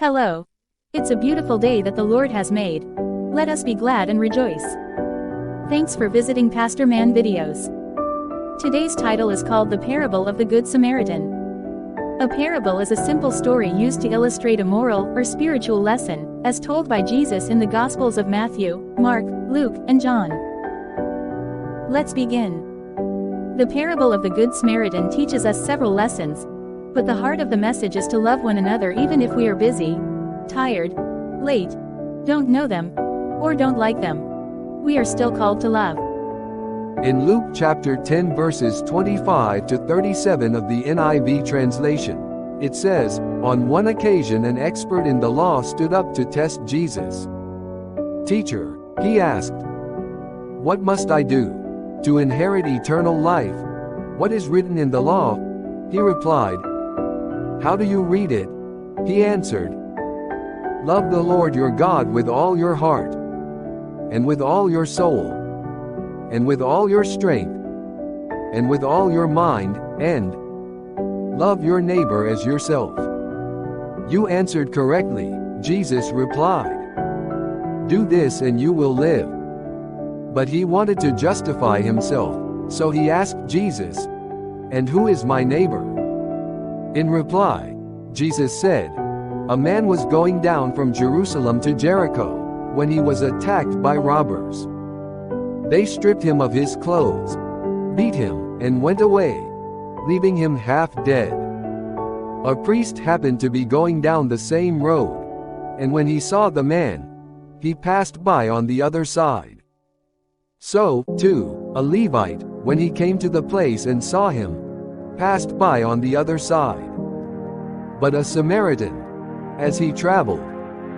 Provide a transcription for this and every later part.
Hello. It's a beautiful day that the Lord has made. Let us be glad and rejoice. Thanks for visiting Pastor Man Videos. Today's title is called The Parable of the Good Samaritan. A parable is a simple story used to illustrate a moral or spiritual lesson, as told by Jesus in the Gospels of Matthew, Mark, Luke, and John. Let's begin. The parable of the Good Samaritan teaches us several lessons, but the heart of the message is to love one another even if we are busy, tired, late, don't know them, or don't like them. We are still called to love. In Luke chapter 10 verses 25 to 37 of the NIV translation, it says, "On one occasion an expert in the law stood up to test Jesus. 'Teacher,' he asked, 'what must I do to inherit eternal life? What is written in the law?' He replied, 'How do you read it?' He answered, 'Love the Lord your God with all your heart, and with all your soul, and with all your strength, and with all your mind, and love your neighbor as yourself.' 'You answered correctly,' Jesus replied. 'Do this and you will live.' But he wanted to justify himself, so he asked Jesus, 'And who is my neighbor?' In reply, Jesus said, 'A man was going down from Jerusalem to Jericho, when he was attacked by robbers. They stripped him of his clothes, beat him, and went away, leaving him half dead. A priest happened to be going down the same road, and when he saw the man, he passed by on the other side. So, too, a Levite, when he came to the place and saw him, passed by on the other side. But a Samaritan, as he traveled,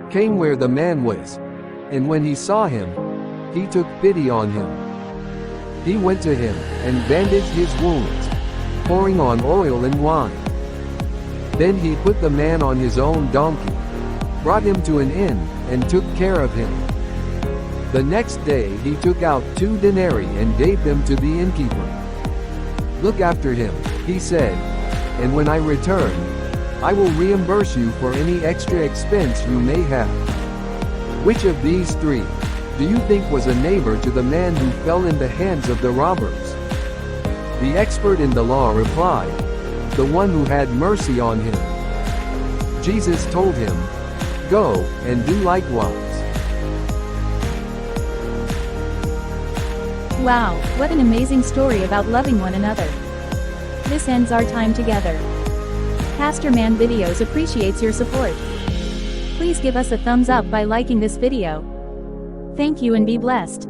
came where the man was, and when he saw him, he took pity on him. He went to him, and bandaged his wounds, pouring on oil and wine. Then he put the man on his own donkey, brought him to an inn, and took care of him. The next day he took out 2 denarii and gave them to the innkeeper. 'Look after him,' he said, 'and when I return, I will reimburse you for any extra expense you may have.' Which of these 3 do you think was a neighbor to the man who fell in the hands of the robbers?" The expert in the law replied, "The one who had mercy on him." Jesus told him, "Go, and do likewise." Wow, what an amazing story about loving one another. This ends our time together. Pastor Man Videos appreciates your support. Please give us a thumbs up by liking this video. Thank you and be blessed.